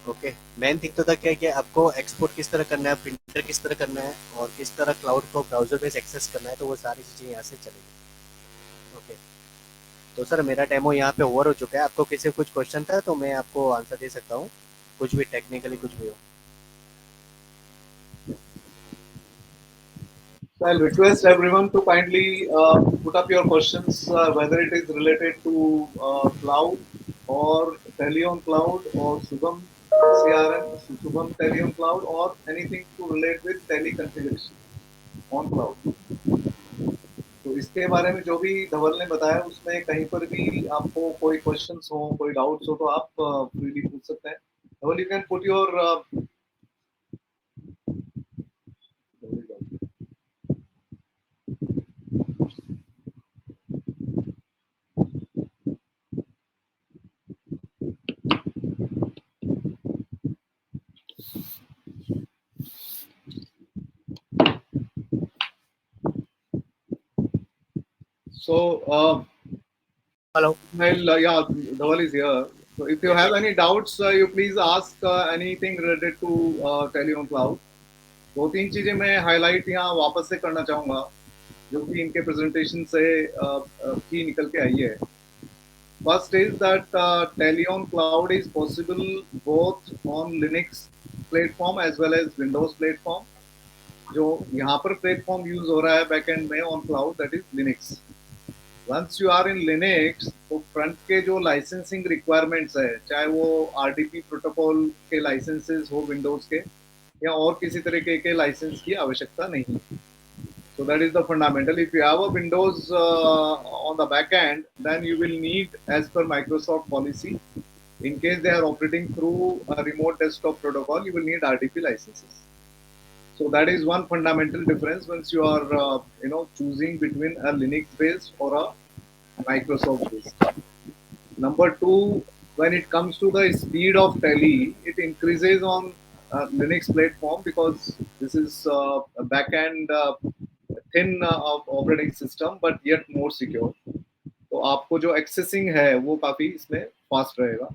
Speaker 3: ओके, मेन थिंग तो था क्या कि आपको एक्सपोर्ट किस तरह करना है, प्रिंटर किस तरह करना है और किस तरह क्लाउड को ब्राउजर बेस एक्सेस करना है, तो वो सारी चीज़ें यहाँ से चलेगी। ओके, तो सर मेरा डेमो यहाँ पे ओवर हो चुका है। आपको किसी कुछ क्वेश्चन था तो मैं आपको आंसर दे सकता हूँ, कुछ भी टेक्निकली कुछ भी हो।
Speaker 2: So I'll request everyone to kindly put up your questions, whether it is related to cloud or Telion Cloud or Subham CRM, Subham Telion Cloud, or anything to relate with tele configuration on cloud. तो इसके बारे में जो भी धवल ने बताया उसमें कहीं पर भी आपको कोई क्वेश्चंस हो, कोई डाउट्स हो तो आप फ्रीली पूछ सकते हैं। Dhaval, you can put your So,
Speaker 3: Hello.
Speaker 2: well, yeah, Dhaval is here. So, if you have any doubts, you please ask anything related to Telion Cloud. दो तीन चीजें मैं हाईलाइट यहाँ वापस से करना चाहूँगा जो कि इनके प्रेजेंटेशन से की निकल के आई है. First is that Telion Cloud is possible both on Linux platform as well as Windows platform. जो यहाँ पर प्लेटफॉर्म यूज हो रहा है बैकएंड में on cloud, that is Linux. Once you are in Linux तो फ्रंट के जो लाइसेंसिंग रिक्वायरमेंट्स है, चाहे वो आरडीपी प्रोटोकॉल के लाइसेंसेस हो विंडोज के या और किसी तरीके के लाइसेंस की आवश्यकता नहीं. So that is the fundamental. If you have a Windows on the back end, then you will need, as per Microsoft policy, in case they are operating through a remote desktop protocol, you will need RDP licenses. So that is one fundamental difference once you are, choosing between a Linux-based or a Microsoft-based. Number two, when it comes to the speed of Tele, it increases on Linux platform because this is a back-end thin operating system, but yet more secure. तो आपको जो एक्सेसिंग है वो काफी इसमें फास्ट रहेगा.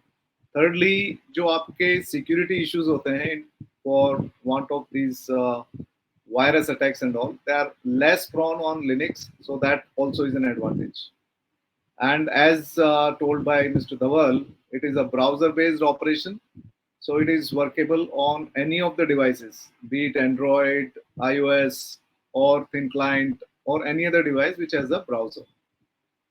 Speaker 2: Thirdly, जो आपके security issues होते हैं for want of these virus attacks and all, they are less prone on Linux, so that also is an advantage. And as told by Mr. Dhaval, it is a browser-based operation, so it is workable on any of the devices, be it Android, iOS, or thin client, or any other device which has a browser.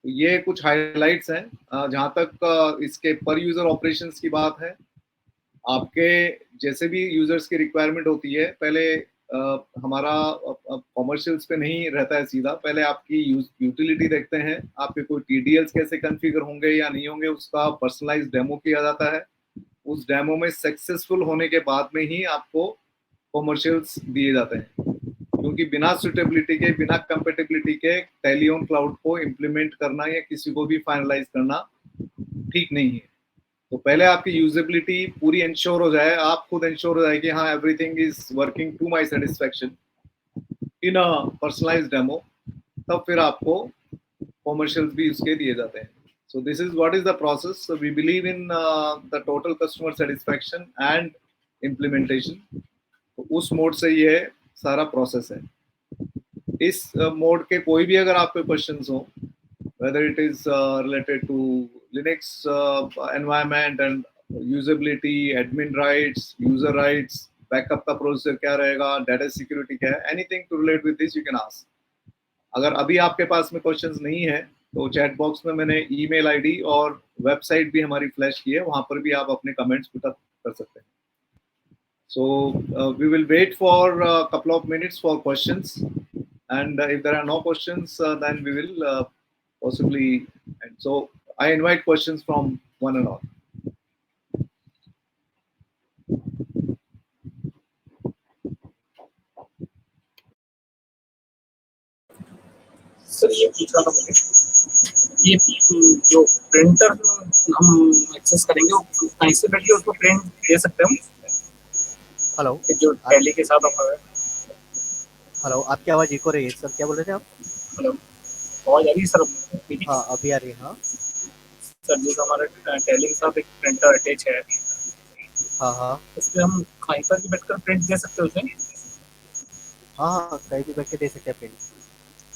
Speaker 2: ये कुछ हाइलाइट्स हैं. जहाँ तक इसके पर यूजर ऑपरेशंस की बात है, आपके जैसे भी यूजर्स की रिक्वायरमेंट होती है, पहले हमारा कॉमर्शियल्स पे नहीं रहता है सीधा, पहले आपकी यूटिलिटी देखते हैं, आपके कोई टीडीएल्स कैसे कॉन्फ़िगर होंगे या नहीं होंगे, उसका पर्सनलाइज्ड डेमो किया जाता है. उस डेमो में सक्सेसफुल होने के बाद में ही आपको कॉमर्शियल्स दिए जाते हैं, क्योंकि बिना सुटेबिलिटी के, बिना कंपेटेबिलिटी के टेलियन क्लाउड को इम्प्लीमेंट करना या किसी को भी फाइनलाइज करना ठीक नहीं है. तो पहले आपकी यूजेबिलिटी पूरी इंश्योर हो जाए, आप खुद इंश्योर हो जाए कि हाँ everything is working to my satisfaction in a personalised demo, तब फिर आपको कॉमर्शियल्स भी उसके दिए जाते हैं. So this is what is the process. So we believe in the total customer satisfaction and implementation. तो उस मोड से ये सारा प्रोसेस है. इस मोड के कोई भी अगर आपके क्वेश्चंस हो, whether it is related to Linux environment and usability, admin rights, user rights, backup का प्रोसेसर क्या रहेगा, data security क्या है, anything to relate with this you can ask. अगर अभी आपके पास में क्वेश्चंस नहीं है तो चैट बॉक्स में मैंने ईमेल आईडी और वेबसाइट भी हमारी फ्लैश की है, वहां पर भी आप अपने कमेंट्स पुट अप कर सकते हैं. So we will wait for a couple of minutes for questions, and if there are no questions, then we will possibly end. So I invite questions from one and all.
Speaker 1: Sir ये पूछ रहा था मुझे, ये जो प्रिंटर हम एक्सेस करेंगे वो कहीं से बैठ के उसको प्रिंट दे सकते हैं हम?
Speaker 3: हेलो,
Speaker 1: जो टैली के साथ हमारा.
Speaker 3: हेलो, आपकी आवाज़ इको रही है सर, क्या बोल रहे थे आप?
Speaker 1: हेलो, आवाज आ रही है सर?
Speaker 3: हाँ अभी आ रही है. हाँ
Speaker 1: सर, जो हमारा टैली के साथ एक प्रिंटर अटैच है,
Speaker 3: हाँ हाँ
Speaker 1: उस पर हम कहीं पर भी बैठकर प्रिंट दे सकते हो उसे,
Speaker 3: हाँ हाँ, कहीं भी बैठ के दे सकते हैं प्रिंट,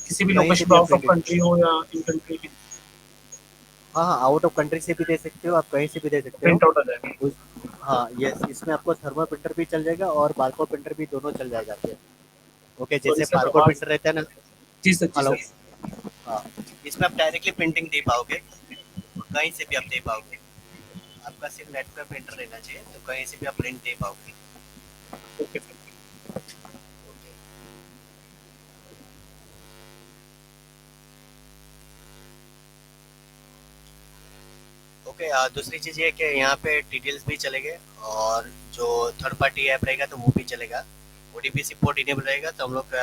Speaker 1: किसी भी
Speaker 3: कहीं से
Speaker 1: लोकेशन
Speaker 3: भी
Speaker 1: में,
Speaker 3: आप
Speaker 1: आउट ऑफ
Speaker 3: प्रिंट।
Speaker 1: कंट्री हो या इन कंट्री में,
Speaker 3: हाँ हाँ, आउट ऑफ कंट्री से भी दे सकते हो, आप कहीं से भी दे सकते हो।
Speaker 1: प्रिंट आउट आ जाएगा।
Speaker 3: उस हाँ यस, इसमें आपको थर्मल प्रिंटर भी चल जाएगा और बारकोड प्रिंटर भी, दोनों चल जाएगा आपके। ओके,
Speaker 1: सॉरी
Speaker 3: जैसे
Speaker 1: सर,
Speaker 3: बारकोड
Speaker 1: आवाज।
Speaker 3: प्रिंटर रहता है ना।
Speaker 1: जी सर, जी
Speaker 3: हेलो।
Speaker 1: सर।
Speaker 3: हाँ, इसमें आप डायरेक्टली प्रिंटिंग दे पाओगे, कहीं से भी आप दे पाओगे। आपका सिर्फ नेट का प्रिंटर रहना चाहिए, तो कहीं से भी आप प्रिंट दे पाओगे।
Speaker 1: Okay sir.
Speaker 3: ओके। ओके, दूसरी चीज़ ये कि यहाँ पे डिटेल्स भी चलेंगे, और जो थर्ड पार्टी ऐप रहेगा तो वो भी चलेगा। ओटीपी सपोर्ट इनेबल रहेगा, तो हम लोग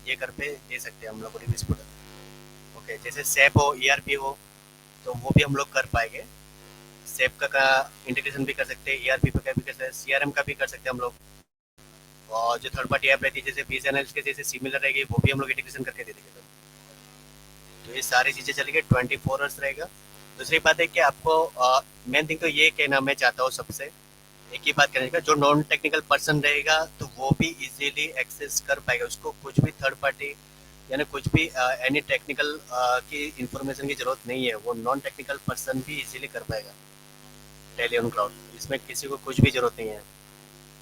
Speaker 3: ये कर पे दे सकते हैं हम लोग ओटीपी सपोर्ट। ओके, जैसे सेप हो, ईआरपी हो, तो वो भी हम लोग कर पाएंगे। सेप का इंटीग्रेशन भी कर सकते हैं, ईआरपी का भी कर सकते हैं, सीआरएम का भी कर सकते हैं हम लोग। और जो थर्ड पार्टी ऐप रहती है जैसे बीएसएनएल के जैसे सिमिलर रहेगी, वो भी हम लोग इंटीग्रेशन करके दे देंगे। तो ये सारी चीज़ें चलेंगी, 24 आवर्स रहेगा। दूसरी बात है कि आपको मेन थिंग तो ये कहना मैं चाहता हूँ सबसे, एक ही बात कहने का, जो नॉन टेक्निकल पर्सन रहेगा तो वो भी इजीली एक्सेस कर पाएगा, उसको कुछ भी थर्ड पार्टी यानी कुछ भी एनी टेक्निकल की इंफॉर्मेशन की जरूरत नहीं है, वो नॉन टेक्निकल पर्सन भी इजीली कर पाएगा टैली ऑन क्लाउड। इसमें किसी को कुछ भी जरूरत नहीं है।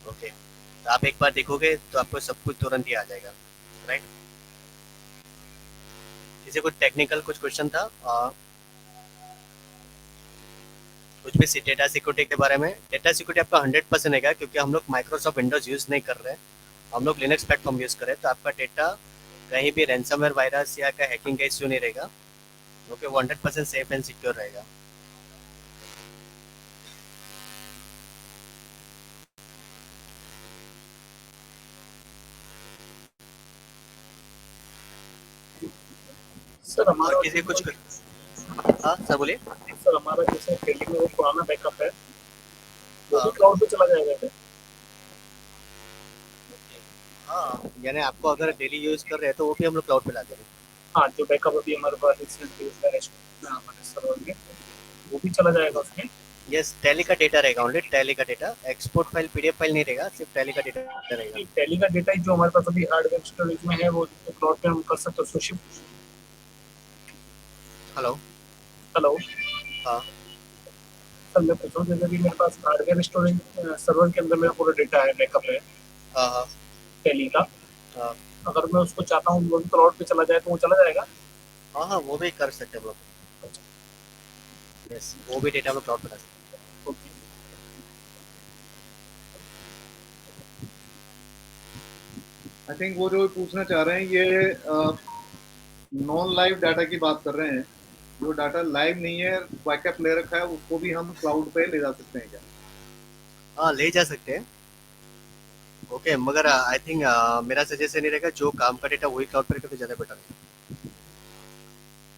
Speaker 3: ओके, तो आप एक बार देखोगे तो आपको सब कुछ तुरंत ही आ जाएगा, राइट। किसी को टेक्निकल कुछ क्वेश्चन था कुछ भी डेटा सिक्योरिटी के बारे में? डेटा सिक्योरिटी आपका 100% रहेगा, क्योंकि हम लोग माइक्रोसॉफ्ट विंडोज यूज़ नहीं कर रहे हैं, हम लोग लिनक्स प्लेटफॉर्म यूज़ करें, तो आपका डेटा कहीं भी रैंसमवेयर वायरस या का हैकिंग का इश्यू नहीं रहेगा। ओके, वो 100% सेफ एंड सिक्योर रहेगा।
Speaker 1: सर
Speaker 3: और
Speaker 1: हमारा
Speaker 3: किसी कुछ, हाँ सर बोलिए।
Speaker 1: सर हमारा जैसे टेली में वो पुराना बैकअप है, वो भी
Speaker 3: हाँ
Speaker 1: क्लाउड पे चला जाएगा क्या?
Speaker 3: हाँ, यानी आपको अगर डेली यूज़ कर रहे हैं तो वो भी हम लोग क्लाउड पे ला देंगे।
Speaker 1: हाँ, जो बैकअप अभी हमारे पास रिसेंटली उसका हमारे सर्वर में, वो भी चला जाएगा उसमें।
Speaker 3: यस, टैली का डेटा रहेगा, ओनली टैली का data, export file PDF file नहीं रहेगा, सिर्फ टैली का डेटा रहेगा।
Speaker 1: टैली का डेटा ही जो हमारे पास अभी हार्डवेयर स्टोरेज में है, वो तो क्लाउड पे हम कर सकते हैं उसको शिफ्ट।
Speaker 3: हेलो।
Speaker 1: हेलो
Speaker 3: हाँ
Speaker 1: सर, मैं पूछ रहा हूँ, जैसे अभी मेरे पास हार्डवेयर स्टोरेज सर्वर के अंदर मेरा पूरा डेटा है, बैकअप है
Speaker 3: हाँ हाँ
Speaker 1: टैली का,
Speaker 3: हाँ
Speaker 1: अगर मैं उसको चाहता हूँ वो भी क्लाउड पे चला जाए तो वो चला जाएगा?
Speaker 3: हाँ हाँ, वो भी कर सकते हैं हम लोग। यस, वो भी डेटा हम लोग क्लाउड पे ला सकते हैं।
Speaker 1: ओके।
Speaker 2: आई थिंक वो जो पूछना चाह रहे हैं ये नॉन लाइव डाटा की बात कर रहे हैं। जो डाटा लाइव नहीं है, बैकअप ले रखा है, उसको भी हम क्लाउड पे ले जा सकते हैं क्या?
Speaker 3: हाँ, ले जा सकते हैं। ओके, मगर आई थिंक मेरा सजेशन नहीं रहेगा, जो काम का डेटा वही क्लाउड पे रखे तो ज़्यादा बेटर है,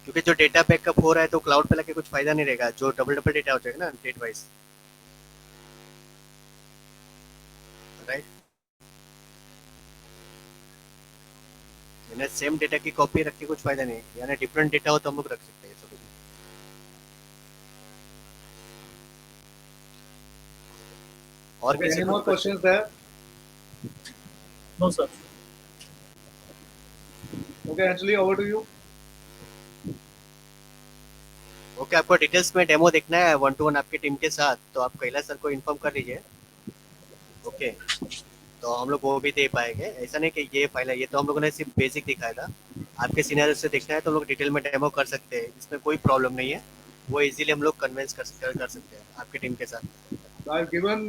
Speaker 3: क्योंकि जो डेटा बैकअप हो रहा है तो क्लाउड पे लगे कुछ फायदा नहीं रहेगा, जो डबल डबल डेटा हो जाएगा ना डेट वाइज, राइट। यानी सेम डेटा की कॉपी रख के कुछ फायदा नहीं, यानी डिफरेंट डेटा हो तो हम लोग रख सकते हैं सब। और
Speaker 2: Okay,
Speaker 3: किसी
Speaker 2: any
Speaker 3: को
Speaker 2: more questions there?
Speaker 1: No sir.
Speaker 2: Okay, Anjali, over to you.
Speaker 3: Okay, आपको डिटेल्स में डेमो देखना है 1-to-1 आपकी टीम के साथ, तो आप कैलाश सर को इन्फॉर्म कर लीजिए। ओके, तो हम लोग वो भी दे पाएंगे, ऐसा नहीं कि ये फाइल है, ये तो हम लोगों ने सिर्फ बेसिक दिखाया था। आपके सिनेरियो से देखना है तो हम लोग डिटेल में डेमो कर सकते हैं, इसमें कोई प्रॉब्लम नहीं है, वो इजीली हम लोग कन्विंस कर सकते हैं आपकी टीम के साथ।
Speaker 2: So I've given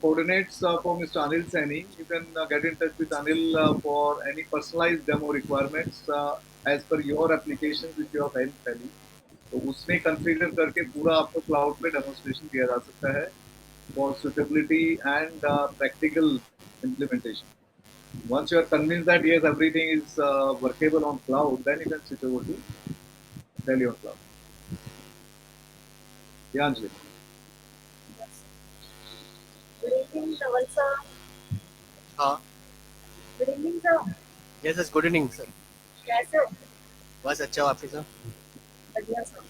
Speaker 2: coordinates for Mr. Anil Saini. You can get in touch with Anil for any personalized demo requirements as per your applications which you have Tally. तो उसमें कंफिगर करके पूरा आपको क्लाउड पे डेमोन्स्ट्रेशन दिया जा सकता है for suitability and practical implementation. Once you are convinced that yes, everything is workable on cloud, then you can switch over to Tally on cloud. Yeah, Anjali.
Speaker 5: Good evening, Dhaval sir.
Speaker 3: हाँ
Speaker 5: Good evening, sir.
Speaker 3: Yes sir, good evening sir.
Speaker 5: कैसे हो?
Speaker 3: बस अच्छा हो आपके सर।
Speaker 5: बढ़िया sir.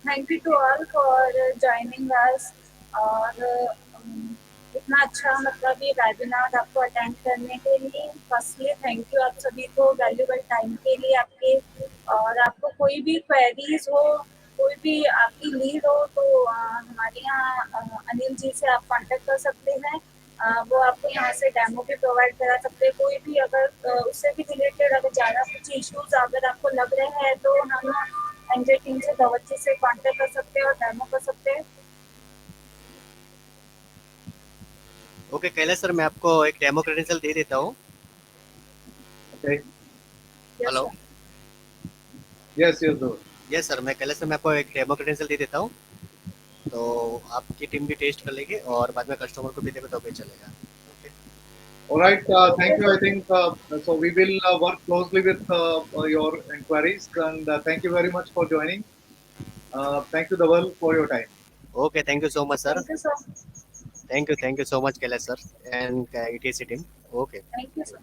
Speaker 5: Thank you to all for joining us. और इतना अच्छा मतलब ये वेबिनार आपको अटेंड करने के लिए फर्स्टली थैंक यू आप सभी को वैल्यूबल टाइम के लिए आपके। और आपको कोई भी क्वेरीज हो, कोई भी आपकी नीड हो तो हमारे यहाँ अनिल जी से आप कांटेक्ट कर सकते हैं। वो आपको यहाँ से डेमो भी प्रोवाइड करा सकते हैं। कोई भी अगर उससे भी रिलेटेड अगर ज़्यादा कुछ इश्यूज अगर आपको लग रहे हैं तो हम एनजे टीम से धवल जी से कांटेक्ट कर सकते हैं और डेमो कर सकते हैं।
Speaker 3: ओके कैलाश सर, मैं आपको एक डेमो क्रेडेंशियल दे देता हूँ।
Speaker 2: Okay.
Speaker 5: Yes,
Speaker 3: hello.
Speaker 5: sir.
Speaker 2: Yes, yes, Dhaval.
Speaker 3: Yes sir, मैं कैलाश सर मैं आपको एक डेमो क्रेडेंशियल दे देता हूँ, तो आपकी टीम भी टेस्ट कर लेगी और बाद में कस्टमर को भी देगा तो भी चलेगा। Okay.
Speaker 2: All right. Thank you. I think so. We will work closely with your inquiries, and thank you very much for joining. Thank you, Dhaval, for your time.
Speaker 3: Okay, thank you so much sir.
Speaker 5: Thank you, sir.
Speaker 3: Thank you so much Kailash sir and ETC team. Okay.
Speaker 5: Thank you, sir.